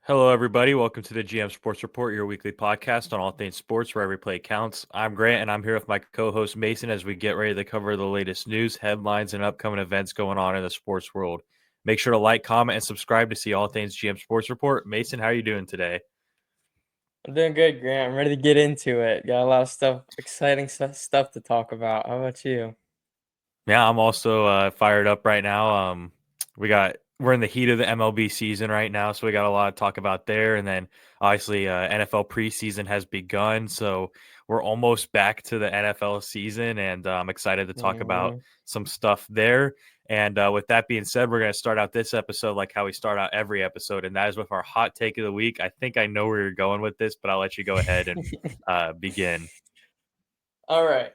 Hello, everybody. Welcome to the GM Sports Report, your weekly podcast on all things sports, where every play counts. I'm Grant, and I'm here with my co-host Mason as we get ready to cover the latest news, headlines, and upcoming events going on in the sports world. Make sure to like, comment, and subscribe to see all things GM Sports Report. Mason, how are you doing today? I'm doing good, Grant. I'm ready to get into it. Got a lot of exciting stuff to talk about. How about you? Yeah, I'm also fired up right now. We're in the heat of the MLB season right now, so we got a lot to talk about there. And then obviously NFL preseason has begun, so we're almost back to the NFL season, and I'm excited to talk about Mhm. some stuff there. And with that being said, we're going to start out this episode like how we start out every episode, and that is with our hot take of the week. I think I know where you're going with this, but I'll let you go ahead and begin. All right.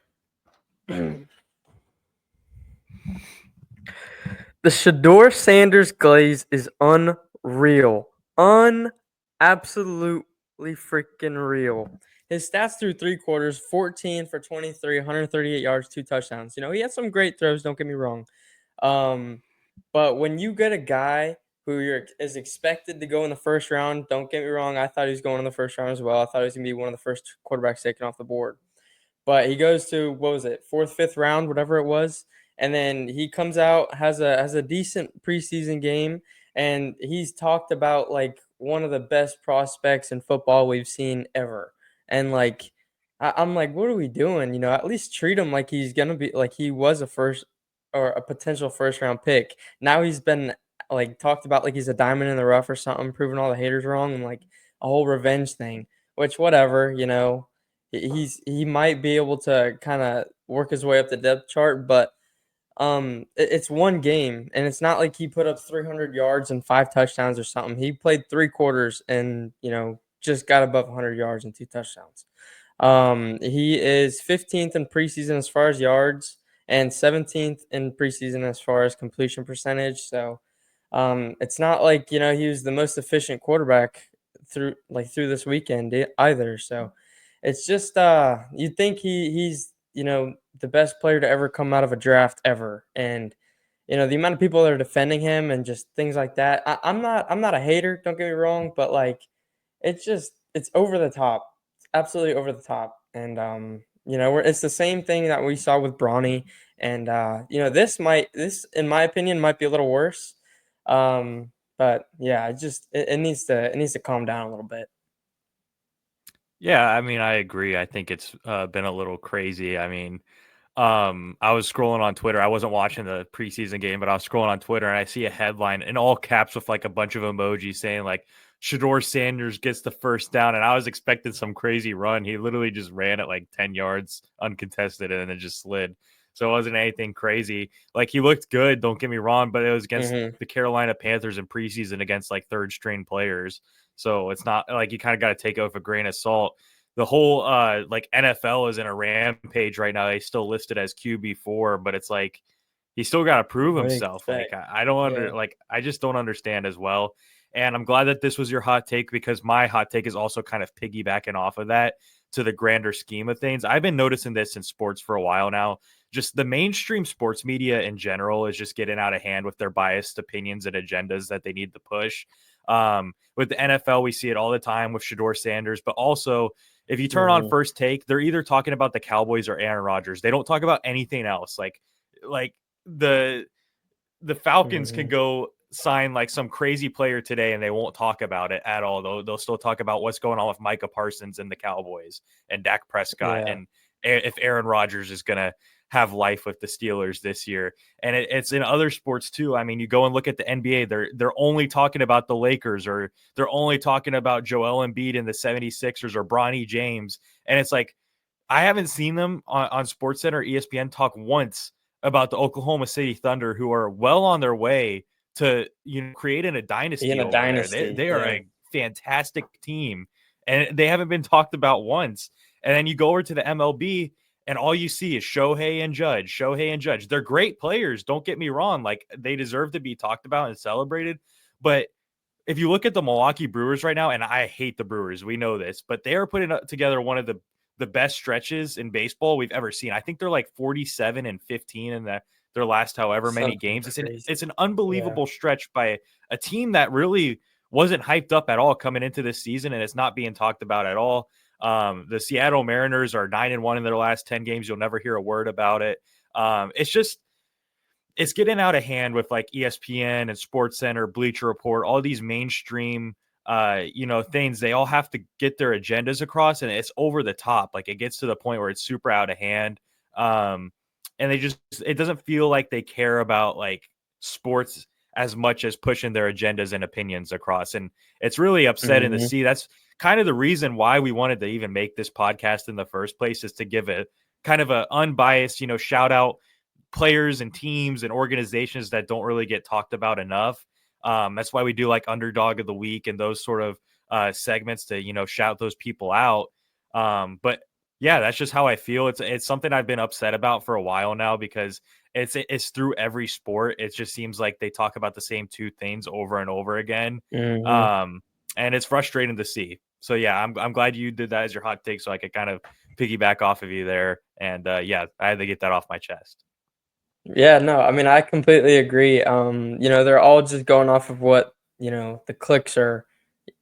The Shador Sanders glaze is unreal. Absolutely freaking real. His stats through three quarters: 14 for 23, 138 yards, two touchdowns. He had some great throws, don't get me wrong. Um, but when you get a guy who is expected to go in the first round, don't get me wrong, I thought he was going in the first round as well. I thought he was gonna be one of the first quarterbacks taken off the board. But he goes to, what was it, fourth, fifth round, whatever it was, and then he comes out, has a decent preseason game, and he's talked about like one of the best prospects in football we've seen ever. And like I'm like, what are we doing? At least treat him like he's gonna be like he was a first or a potential first round pick. Now he's been like talked about like he's a diamond in the rough or something, proving all the haters wrong, and like a whole revenge thing. Which whatever. He might be able to kind of work his way up the depth chart, but it's one game, and it's not like he put up 300 yards and five touchdowns or something. He played three quarters and just got above 100 yards and two touchdowns. He is 15th in preseason as far as yards and 17th in preseason as far as completion percentage. So it's not like he was the most efficient quarterback through this weekend either. So it's just you'd think he's the best player to ever come out of a draft ever, and the amount of people that are defending him and just things like that. I'm not a hater. Don't get me wrong, but like it's over the top. It's absolutely over the top, and it's the same thing that we saw with Bronny, and this in my opinion might be a little worse. But yeah, it needs to calm down a little bit. Yeah, I mean, I agree. I think it's been a little crazy. I mean, I was scrolling on Twitter. I wasn't watching the preseason game, but I was scrolling on Twitter and I see a headline in all caps with like a bunch of emojis saying like Shador Sanders gets the first down. And I was expecting some crazy run. He literally just ran at like 10 yards uncontested and then just slid. So it wasn't anything crazy. Like he looked good, don't get me wrong, but it was against Hmm. the Carolina Panthers in preseason against like third string players. So it's not like you kind of got to take it with a grain of salt. The whole like NFL is in a rampage right now. They still listed as QB4, but it's like he still got to prove What do you himself. Like expect? I don't Yeah. I just don't understand as well. And I'm glad that this was your hot take because my hot take is also kind of piggybacking off of that to the grander scheme of things. I've been noticing this in sports for a while now. Just the mainstream sports media in general is just getting out of hand with their biased opinions and agendas that they need to push. With the NFL, we see it all the time with Shador Sanders, but also if you turn on Hmm. First Take, they're either talking about the Cowboys or Aaron Rodgers. They don't talk about anything else. Like the Falcons can Hmm. go sign like some crazy player today and they won't talk about it at all. They'll still talk about what's going on with Micah Parsons and the Cowboys and Dak Prescott Yeah. and if Aaron Rodgers is going to have life with the Steelers this year. And it's in other sports too. I mean, you go and look at the NBA, they're only talking about the Lakers or they're only talking about Joel Embiid and the 76ers or Bronny James. And it's like, I haven't seen them on SportsCenter, ESPN talk once about the Oklahoma City Thunder, who are well on their way to creating a Being dynasty a over there. They dynasty. they are Yeah. a fantastic team, and they haven't been talked about once. And then you go over to the MLB, and all you see is Shohei and Judge. Shohei and Judge. They're great players. Don't get me wrong; like they deserve to be talked about and celebrated. But if you look at the Milwaukee Brewers right now, and I hate the Brewers, we know this, but they are putting together one of the best stretches in baseball we've ever seen. I think they're like 47-15 in their last however many Something games. It's crazy. an Yeah. unbelievable stretch by a team that really wasn't hyped up at all coming into this season, and it's not being talked about at all. The Seattle Mariners are 9-1 in their last 10 games. You'll never hear a word about it. It's getting out of hand with like ESPN and Sports Center, Bleacher Report, all these mainstream things. They all have to get their agendas across, and it's over the top. Like, it gets to the point where it's super out of hand. And it doesn't feel like they care about like sports as much as pushing their agendas and opinions across. And it's really upsetting to Mhm. see. That's kind of the reason why we wanted to even make this podcast in the first place, is to give a kind of a unbiased, shout out players and teams and organizations that don't really get talked about enough. That's why we do like Underdog of the Week and those sort of segments to, shout those people out. But yeah, that's just how I feel. It's something I've been upset about for a while now, because it's through every sport. It just seems like they talk about the same two things over and over again. Mhm. Um, and it's frustrating to see. So yeah, I'm glad you did that as your hot take, so I could kind of piggyback off of you there. And yeah, I had to get that off my chest. Yeah, no, I mean, I completely agree. They're all just going off of what, the clicks are.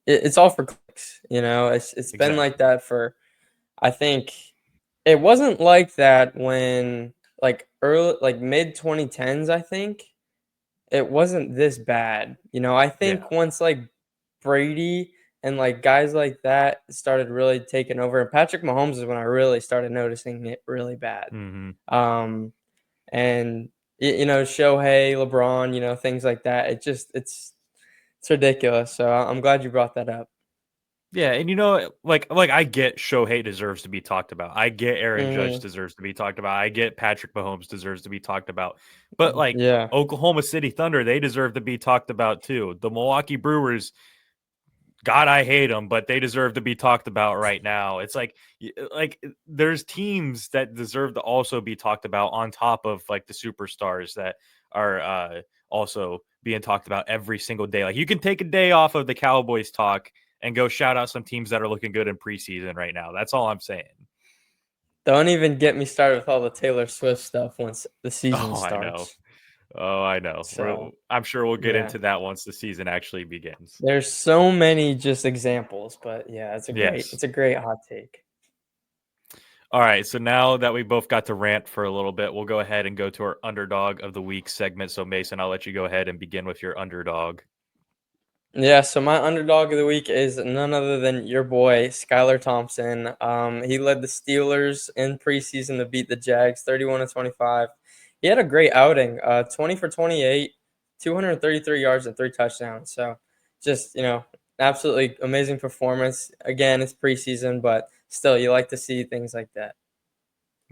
It's all for clicks, It's been like Exactly. that for, I think it wasn't like that when like early like mid 2010s, I think. It wasn't this bad. I Yeah. think once like Brady and like guys like that started really taking over, and Patrick Mahomes is when I really started noticing it really bad. Hmm. Um and Shohei, LeBron, things like that. It's ridiculous. So I'm glad you brought that up. Yeah, and like I get Shohei deserves to be talked about. I get Aaron Judge Mhm. deserves to be talked about. I get Patrick Mahomes deserves to be talked about. But like Yeah. Oklahoma City Thunder, they deserve to be talked about too. The Milwaukee Brewers, God, I hate them, but they deserve to be talked about right now. It's like there's teams that deserve to also be talked about on top of like the superstars that are also being talked about every single day. Like, you can take a day off of the Cowboys talk and go shout out some teams that are looking good in preseason right now. That's all I'm saying. Don't even get me started with all the Taylor Swift stuff once the season Oh, I know. starts. Oh, I know. So, I'm sure we'll get yeah. into that once the season actually begins. There's so many just examples, but yeah, it's a great Yes. it's a great hot take. All right, so now that we both got to rant for a little bit, we'll go ahead and go to our underdog of the week segment. So Mason, I'll let you go ahead and begin with your underdog. Yeah, so my underdog of the week is none other than your boy, Skylar Thompson. He led the Steelers in preseason to beat the Jags 31-25. He had a great outing, 20 for 28, 233 yards and 3 touchdowns. So just, absolutely amazing performance. Again, it's preseason, but still, you like to see things like that.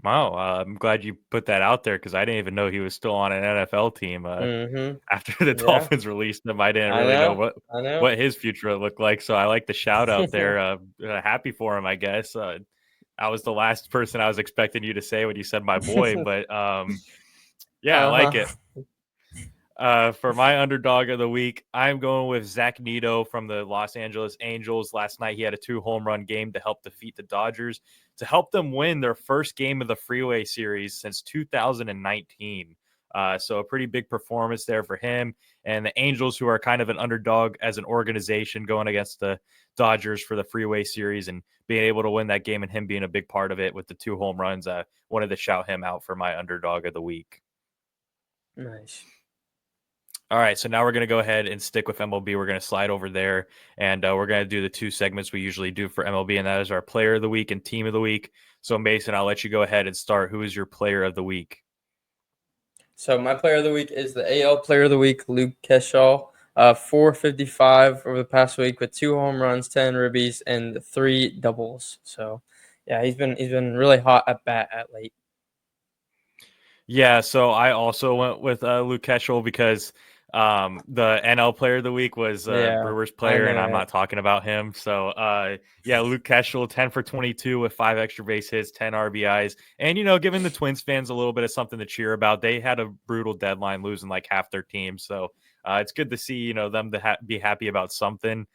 Wow, I'm glad you put that out there, because I didn't even know he was still on an NFL team. Mm-hmm. After the Yeah, Dolphins released him, I didn't I really know know. what I know. what his future looked like. So I like the shout out there. Happy for him, I guess. I was the last person I was expecting you to say when you said my boy, but yeah, I like it. Uh-huh. For my underdog of the week, I'm going with Zach Neto from the Los Angeles Angels. Last night, he had a 2 home run game to help defeat the Dodgers, to help them win their first game of the Freeway Series since 2019. So a pretty big performance there for him. And the Angels, who are kind of an underdog as an organization, going against the Dodgers for the Freeway Series and being able to win that game, and him being a big part of it with the 2 home runs. I wanted to shout him out for my underdog of the week. Nice. All right, so now we're going to go ahead and stick with MLB. We're going to slide over there, and we're going to do the two segments we usually do for MLB, and that is our player of the week and team of the week. So, Mason, I'll let you go ahead and start. Who is your player of the week? So my player of the week is the AL player of the week, Luke Keshaw. 455 over the past week with 2 home runs, 10 ribbies, and 3 doubles. So yeah, he's been really hot at bat at late. Yeah, so I also went with Luke Keschel, because the NL player of the week was Yeah, Brewers I player, and know I'm it. not talking about him. So yeah, Luke Keschel, 10 for 22 with 5 extra base hits, 10 RBIs. And, giving the Twins fans a little bit of something to cheer about. They had a brutal deadline, losing like half their team. So it's good to see, them to be happy about something.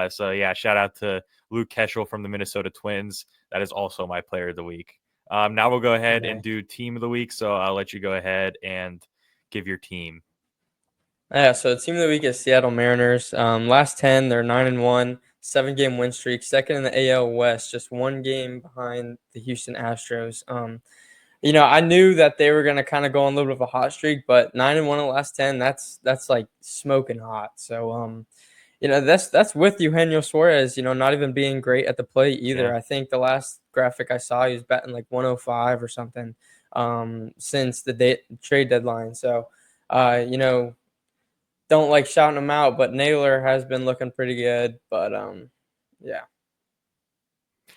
So yeah, shout out to Luke Keschel from the Minnesota Twins. That is also my player of the week. Now we'll go ahead and Nice. do team of the week. So I'll let you go ahead and give your team. Yeah, so team of the week is Seattle Mariners. Last 10, they're 9-1, 7-game win streak, second in the AL West, just one game behind the Houston Astros. I knew that they were gonna kind of go on a little bit of a hot streak, but 9-1 in the last 10, that's like smoking hot. So that's with Eugenio Suarez, not even being great at the plate either. Yeah. I think the last graphic I saw, he was batting like 105 or something since the trade deadline. So, don't like shouting him out, but Naylor has been looking pretty good. But yeah.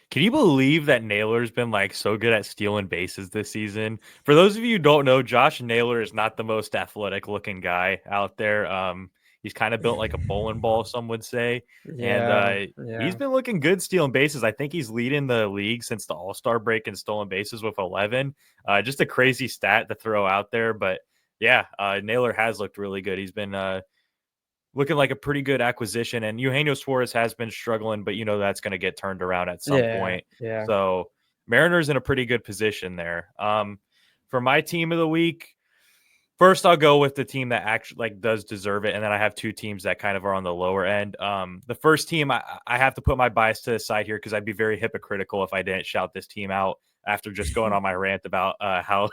Can you believe that Naylor's been like so good at stealing bases this season? For those of you who don't know, Josh Naylor is not the most athletic looking guy out there. He's kind of built like a bowling ball, some would say, and Yeah, he's yeah. been looking good stealing bases. I think he's leading the league since the All Star break in stolen bases with 11. Just a crazy stat to throw out there, but yeah, Naylor has looked really good. He's been looking like a pretty good acquisition. And Eugenio Suarez has been struggling, but that's going to get turned around at some Yeah, point. yeah. So Mariners in a pretty good position there. For my team of the week, first I'll go with the team that actually like does deserve it, and then I have two teams that kind of are on the lower end. The first team I have to put my bias to the side here because I'd be very hypocritical if I didn't shout this team out after just going on my rant about how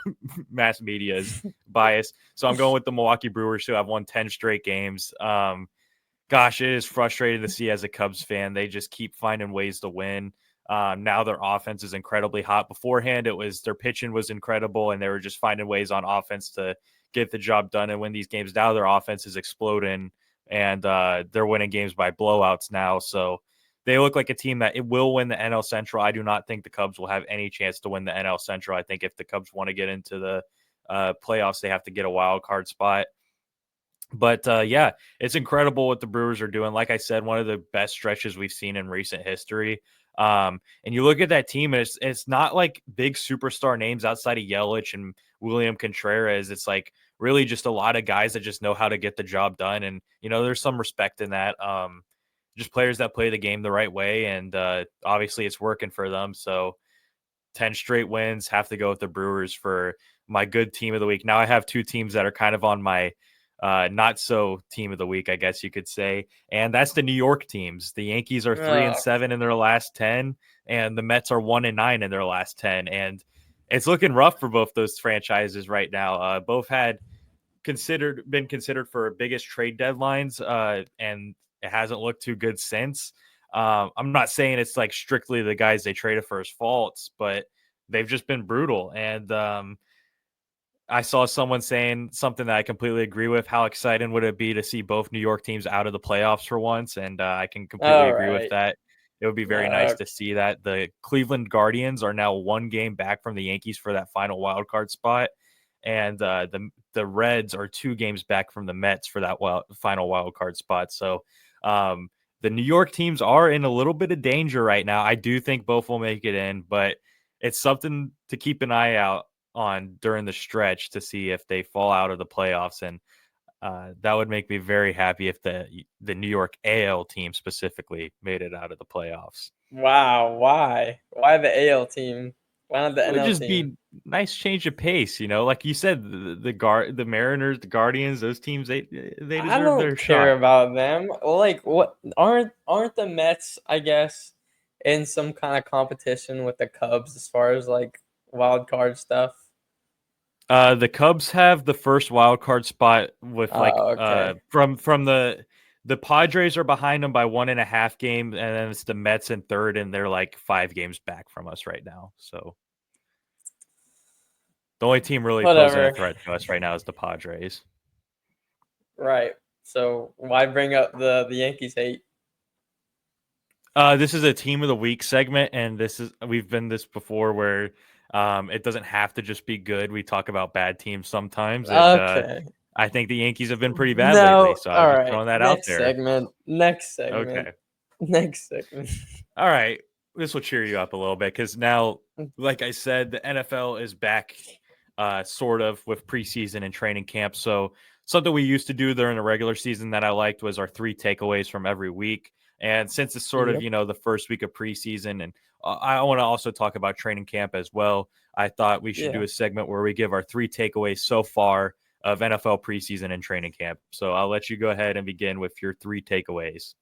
mass media is biased. So I'm going with the Milwaukee Brewers, who have won 10 straight games. Gosh, it is frustrating to see as a Cubs fan. They just keep finding ways to win. Now their offense is incredibly hot. Beforehand, it was their pitching was incredible, and they were just finding ways on offense to get the job done and win these games. Now their offense is exploding, and they're winning games by blowouts now. So they look like a team that it will win the NL Central. I do not think the Cubs will have any chance to win the NL Central. I think if the Cubs want to get into the playoffs, they have to get a wild card spot. But yeah, it's incredible what the Brewers are doing. Like I said, one of the best stretches we've seen in recent history. And you look at that team, and it's not like big superstar names outside of Yelich and William Contreras. It's like really just a lot of guys that just know how to get the job done. And there's some respect in that. Just players that play the game the right way, and obviously it's working for them. So 10 straight wins, have to go with the Brewers for my good team of the week. Now I have two teams that are kind of on my not so team of the week, I guess you could say. And that's the New York teams. The Yankees are 3-7 in their last 10, and the Mets are 1-9 in their last 10. And it's looking rough for both those franchises right now. Both had been considered for biggest trade deadlines, and it hasn't looked too good since. I'm not saying it's like strictly the guys they traded for his faults, but they've just been brutal. And I saw someone saying something that I completely agree with. How exciting would it be to see both New York teams out of the playoffs for once? And I can completely All agree with right. that. It would be very nice to see that. The Cleveland Guardians are now one game back from the Yankees for that final wild card spot, and the Reds are 2 games back from the Mets for that final wild card spot. So the New York teams are in a little bit of danger right now. I do think both will make it in, but it's something to keep an eye out on during the stretch to see if they fall out of the playoffs, and that would make me very happy if the New York AL team specifically made it out of the playoffs. Wow, why? Why the AL team? Why not the It would NL just team? be nice change of pace, like you said, the Mariners, the Guardians, those teams they I deserve don't their care shot. about them. Like, what aren't the Mets, I guess, in some kind of competition with the Cubs as far as like wild card stuff? The Cubs have the first wild card spot with like Oh, okay. from the Padres are behind them by 1.5 games, and then it's the Mets in third, and they're like 5 games back from us right now. So the only team really posing a Whatever. threat to us right now is the Padres. Right. So why bring up the Yankees hate? This is a team of the week segment, and we've been this before where it doesn't have to just be good. We talk about bad teams sometimes, and Okay. I think the Yankees have been pretty bad lately. No. So I All was just right. throwing that out Next there. segment. Next segment. Okay. Next segment. All right. This will cheer you up a little bit because now, like I said, the NFL is back sort of with preseason and training camp. So something we used to do during the regular season that I liked was our 3 takeaways from every week. And since it's sort of, Yep. the first week of preseason, and I want to also talk about training camp as well, I thought we should do Yeah. a segment where we give our 3 takeaways so far of NFL preseason and training camp. So I'll let you go ahead and begin with your 3 takeaways.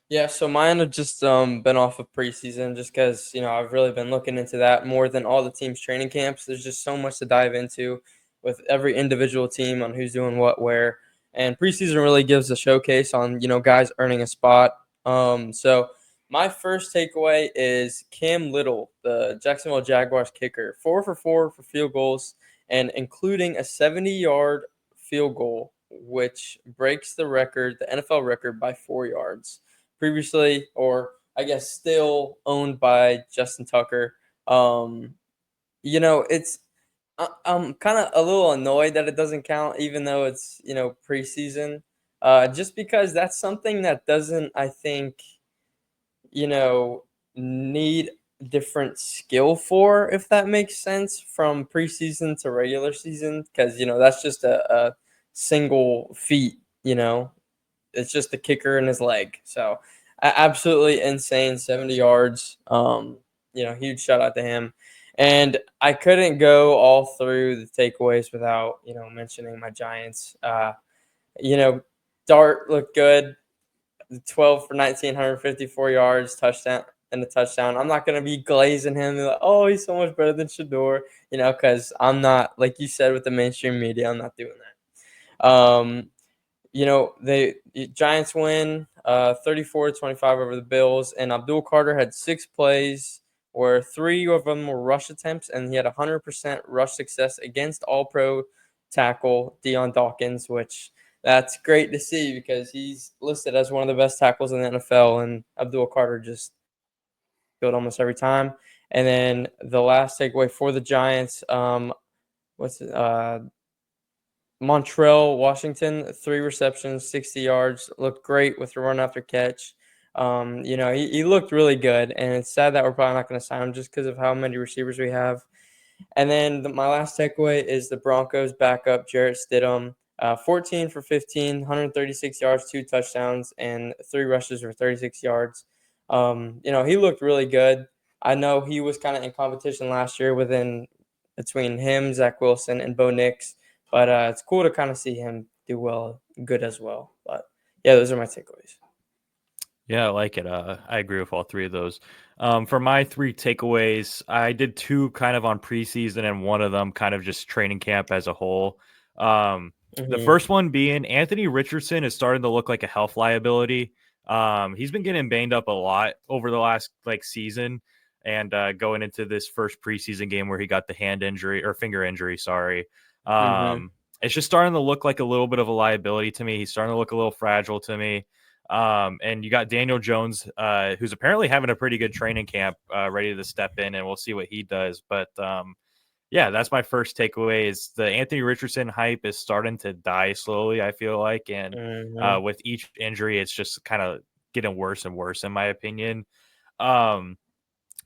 Yeah, so mine have just been off of preseason just because I've really been looking into that more than all the teams' training camps. There's just so much to dive into with every individual team on who's doing what where, and preseason really gives a showcase on guys earning a spot. So my first takeaway is Cam Little, the Jacksonville Jaguars kicker, 4 for 4 for field goals, and including a 70-yard field goal, which breaks the record, the NFL record, by 4 yards previously, or I guess still owned by Justin Tucker. Um, it's I'm kind of a little annoyed that it doesn't count, even though it's preseason. Just because that's something that doesn't, I think, you know, need different skill for, if that makes sense, from preseason to regular season, because that's just a single feat. It's just the kicker and his leg. So absolutely insane, 70 yards. Huge shout out to him. And I couldn't go all through the takeaways without, mentioning my Giants. You know, Dart looked good. 12 for 19, 154 yards, touchdown and a touchdown. I'm not gonna be glazing him like, oh, he's so much better than Shador, because I'm not, like you said, with the mainstream media, I'm not doing that. The Giants win 34-25 over the Bills, and Abdul Carter had 6 plays where 3 of them were rush attempts, and he had 100% rush success against All-Pro tackle Deion Dawkins, which that's great to see because he's listed as one of the best tackles in the NFL, and Abdul Carter just killed almost every time. And then the last takeaway for the Giants, what's it? Montreal, Washington, 3 receptions, 60 yards, looked great with the run after catch. He looked really good, and it's sad that we're probably not going to sign him just because of how many receivers we have. And then my last takeaway is the Broncos backup, Jarrett Stidham, 14 for 15, 136 yards, 2 touchdowns, and 3 rushes for 36 yards. He looked really good. I know he was kind of in competition last year between him, Zach Wilson, and Bo Nix. But it's cool to kind of see him do good as well. But yeah, those are my takeaways. Yeah, I like it. I agree with all 3 of those. For my 3 takeaways, I did 2 kind of on preseason and one of them kind of just training camp as a whole. The Mm-hmm. first one being Anthony Richardson is starting to look like a health liability. He's been getting banged up a lot over the last season, and going into this first preseason game where he got the hand injury or finger injury. Sorry. Mm-hmm. It's just starting to look like a little bit of a liability to me. He's starting to look a little fragile to me. And you got Daniel Jones, who's apparently having a pretty good training camp, ready to step in, and we'll see what he does. But yeah, that's my first takeaway is the Anthony Richardson hype is starting to die slowly, I feel like. And Mm-hmm. with each injury, it's just kind of getting worse and worse, in my opinion. Um,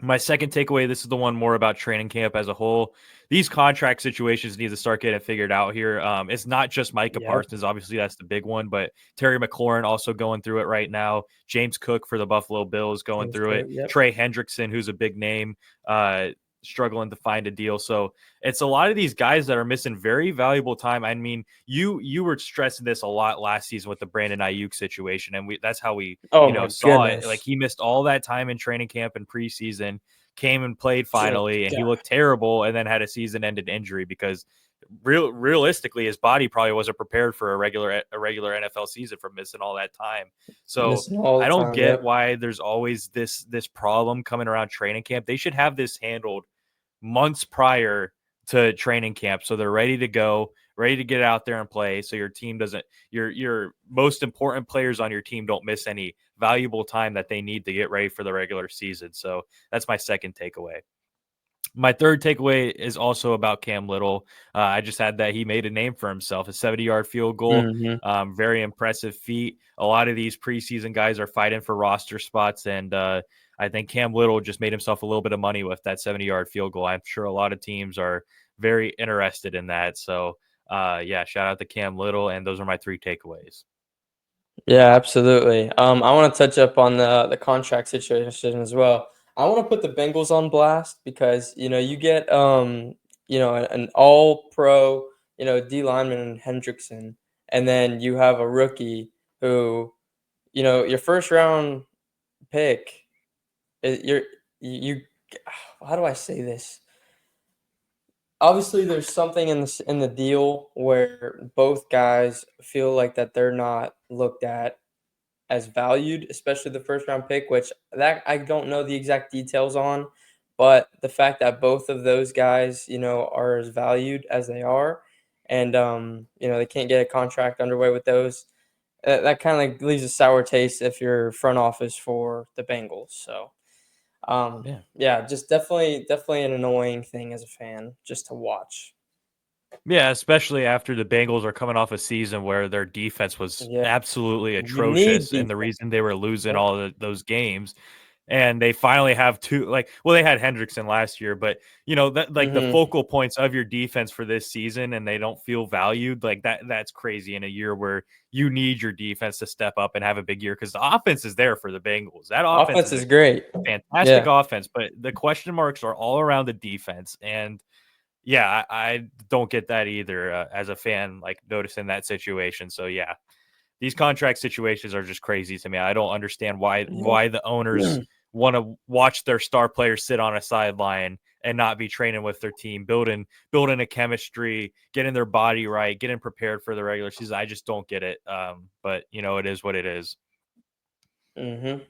my second takeaway, this is the one more about training camp as a whole. These contract situations need to start getting figured out here. It's not just Micah Yep. Parsons. Obviously, that's the big one, but Terry McLaurin also going through it right now. James Cook for the Buffalo Bills going James through it. Cook. Yep. Trey Hendrickson, who's a big name, struggling to find a deal. So it's a lot of these guys that are missing very valuable time. I mean, you were stressing this a lot last season with the Brandon Ayuk situation, and that's how we Oh my saw it. Like goodness. he missed all that time in training camp and preseason, came and played Oh finally, and he God. looked terrible, and then had a season-ended injury because realistically, his body probably wasn't prepared for a regular NFL season from missing all that time. So Missing all I the don't time. get Yep. why there's always this problem coming around training camp. They should have this handled months prior to training camp, so they're ready to go, ready to get out there and play, so your team doesn't your most important players on your team don't miss any valuable time that they need to get ready for the regular season. So that's my second takeaway. My third takeaway is also about Cam Little. I just had that he made a name for himself, a 70-yard field goal. Mm-hmm. Very impressive feat. A lot of these preseason guys are fighting for roster spots, and I think Cam Little just made himself a little bit of money with that 70-yard field goal. I'm sure a lot of teams are very interested in that. So, yeah, shout out to Cam Little, and those are my 3 takeaways. Yeah, absolutely. I want to touch up on the contract situation as well. I want to put the Bengals on blast because you get an all pro D lineman and Hendrickson, and then you have a rookie who, your first round pick, you're you. How do I say this? Obviously, there's something in the deal where both guys feel like that they're not looked at as valued, especially the first round pick, which that I don't know the exact details on, but the fact that both of those guys, are as valued as they are, and they can't get a contract underway with those, that kind of leaves a sour taste if you're front office for the Bengals. So, Yeah. yeah, just definitely an annoying thing as a fan just to watch. Yeah, especially after the Bengals are coming off a season where their defense was Yeah, absolutely you need atrocious, and the defense. reason they were losing Yep. all those games, and they finally have two. Like, well, they had Hendrickson last year, but that, like, the Mhm. focal points of your defense for this season, and they don't feel valued. Like that's crazy in a year where you need your defense to step up and have a big year, because the offense is there for the Bengals. That offense Offense is a is great. fantastic Yeah. offense, but the question marks are all around the defense. And yeah, I don't get that either, as a fan, like, noticing that situation. So yeah, these contract situations are just crazy to me. I don't understand Yep. why the owners want to watch their star players sit on a sideline and not be training with their team, building a chemistry, getting their body right, getting prepared for the regular season. I just don't get it. But it is what it is. Mhm.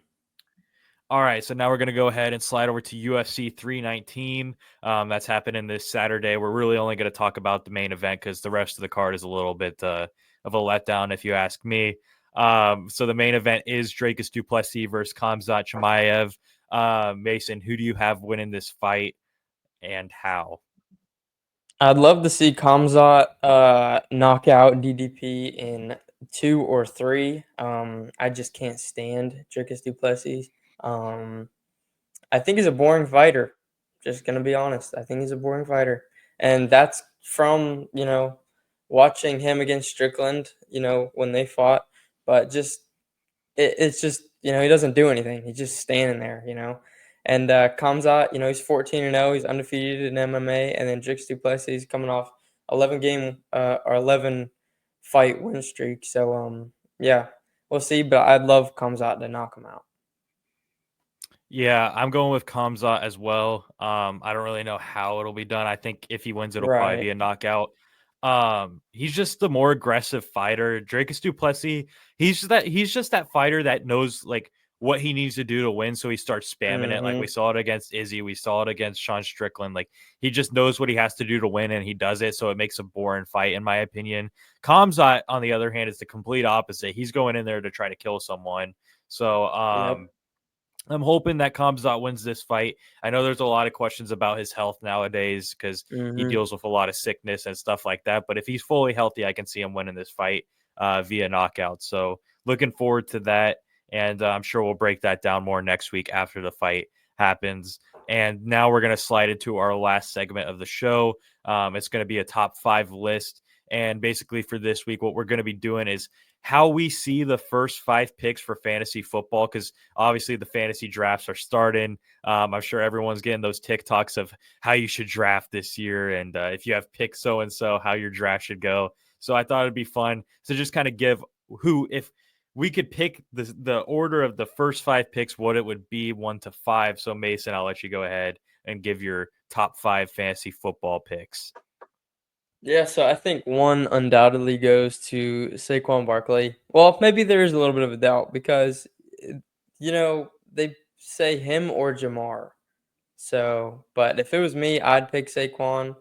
All right, so now we're going to go ahead and slide over to UFC 319. That's happening this Saturday. We're really only going to talk about the main event because the rest of the card is a little bit of a letdown, if you ask me. So the main event is Dracus du Plessis versus Khamzat Chimaev. Mason, who do you have winning this fight, and how? I'd love to see Kamzat knock out DDP in 2 or 3. I just can't stand Dricus Du Plessis. Um, I think he's a boring fighter. Just gonna be honest. I think he's a boring fighter, and that's from watching him against Strickland. When they fought, but it's just he doesn't do anything. He's just standing there. And Kamzat, he's 14-0. He's undefeated in MMA, and then Drix Du Plessis coming off 11 game or 11 fight win streak. So yeah, we'll see. But I'd love Kamzat to knock him out. Yeah, I'm going with Kamzat as well. I don't really know how it'll be done. I think if he wins, it'll probably Right. be a knockout. He's just the more aggressive fighter. Dracus Du Plessis, he's just that fighter that knows, like, what he needs to do to win, so he starts spamming it. Like, we Mm-hmm. saw it against Izzy, we saw it against Sean Strickland. Like, he just knows what he has to do to win, and he does it, so it makes a boring fight, in my opinion. Kamzat, on the other hand, is the complete opposite. He's going in there to try to kill someone. So Yep. I'm hoping that Kamzat wins this fight. I know there's a lot of questions about his health nowadays because he Mm-hmm. deals with a lot of sickness and stuff like that. But if he's fully healthy, I can see him winning this fight via knockout. So looking forward to that. And I'm sure we'll break that down more next week after the fight happens. And now we're going to slide into our last segment of the show. It's going to be a top 5 list. And basically, for this week, what we're going to be doing is how we see the first 5 picks for fantasy football, because obviously the fantasy drafts are starting. I'm sure everyone's getting those TikToks of how you should draft this year, and if you have pick so and so, how your draft should go. So I thought it'd be fun to just kind of give who, if we could pick the order of the first 5 picks, what it would be 1 to 5. So Mason, I'll let you go ahead and give your top 5 fantasy football picks. Yeah, so I think one undoubtedly goes to Saquon Barkley. Well, maybe there is a little bit of a doubt because, they say him or Jamar. So, but if it was me, I'd pick Saquon.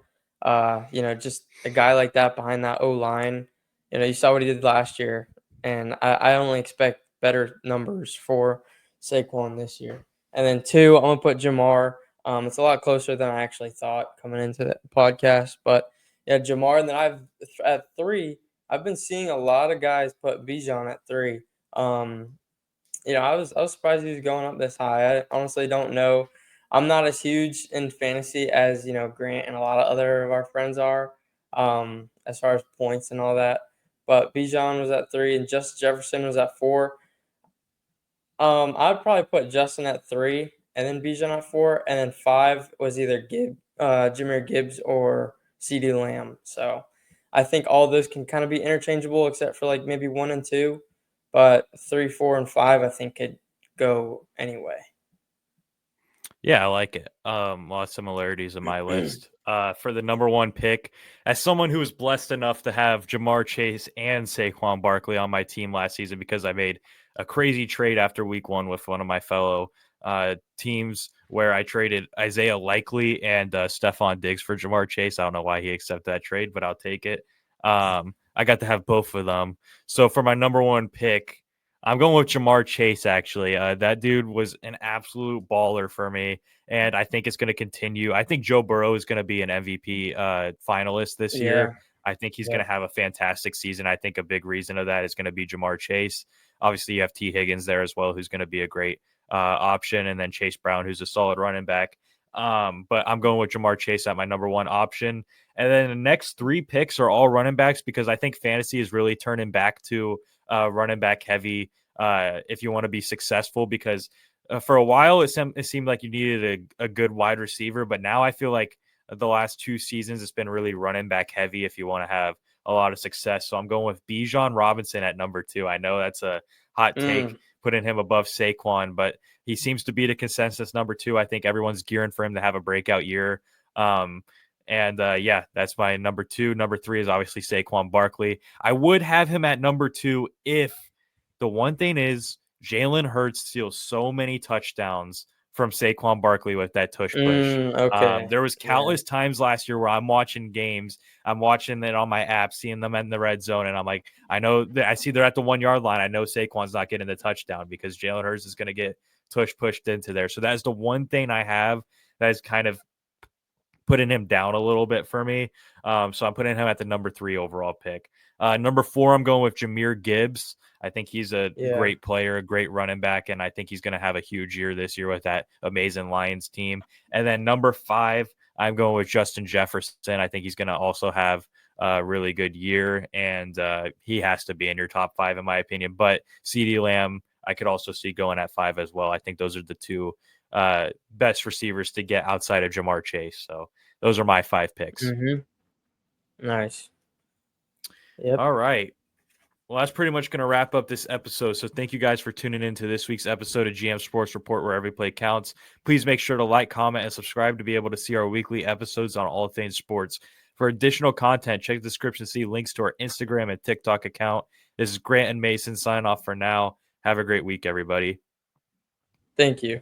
Just a guy like that behind that O line. You saw what he did last year, and I only expect better numbers for Saquon this year. And then 2, I'm gonna put Jamar. It's a lot closer than I actually thought coming into the podcast, but yeah, Jamar. And then at 3, I've been seeing a lot of guys put Bijan at 3. Um, I was surprised he was going up this high. I honestly don't know. I'm not as huge in fantasy as Grant and a lot of other of our friends are, as far as points and all that. But Bijan was at 3 and Justin Jefferson was at 4. I'd probably put Justin at 3 and then Bijan at 4, and then 5 was either Jameer Gibbs or CeeDee Lamb. So I think all those can kind of be interchangeable except for like maybe 1 and 2, but 3, 4, and 5 I think could go anyway. Yeah, I like it. A lot of similarities in my list. For the number one pick, as someone who was blessed enough to have Jamar Chase and Saquon Barkley on my team last season because I made a crazy trade after week one with one of my fellow teams where I traded Isaiah Likely and Stephon Diggs for Jamar Chase. I don't know why he accepted that trade, but I'll take it. I got to have both of them. So for my number one pick, I'm going with Jamar Chase, actually. That dude was an absolute baller for me, and I think it's going to continue. I think Joe Burrow is going to be an MVP finalist this year. Yeah. I think he's going Yep. to have a fantastic season. I think a big reason of that is going to be Jamar Chase. Obviously, you have T. Higgins there as well, who's going to be a great option, and then Chase Brown, who's a solid running back. But I'm going with Jamar Chase at my number one option. And then the next three picks are all running backs because I think fantasy is really turning back to running back heavy if you want to be successful. Because for a while it seemed like you needed a good wide receiver, but now I feel like the last two seasons it's been really running back heavy if you want to have a lot of success. So I'm going with Bijan Robinson at number two. I know that's a hot take, Mm, putting him above Saquon, but he seems to be the consensus number two. I think everyone's gearing for him to have a breakout year. And yeah, that's my number two. Number three is obviously Saquon Barkley. I would have him at number two if the one thing is Jalen Hurts steals so many touchdowns from Saquon Barkley with that tush push. okay. There was Yeah. countless times last year where I'm watching games, I'm watching it on my app, seeing them in the red zone, and I'm like, I know that I see they're at the 1 yard line. I know Saquon's not getting the touchdown because Jalen Hurts is going to get tush pushed into there. So that's the one thing I have that is kind of putting him down a little bit for me. So I'm putting him at the number three overall pick. Number four, I'm going with Jahmyr Gibbs. I think he's a Yeah. great player, a great running back, and I think he's going to have a huge year this year with that amazing Lions team. And then number five, I'm going with Justin Jefferson. I think he's going to also have a really good year, and he has to be in your top five, in my opinion. But CeeDee Lamb, I could also see going at five as well. I think those are the two best receivers to get outside of Jamar Chase. So those are my five picks. Mhm. Nice. Yep. All right. Well, that's pretty much going to wrap up this episode. So thank you guys for tuning into this week's episode of GM Sports Report, where every play counts. Please make sure to like, comment, and subscribe to be able to see our weekly episodes on all things sports. For additional content, check the description to see links to our Instagram and TikTok account. This is Grant and Mason signing off for now. Have a great week, everybody. Thank you.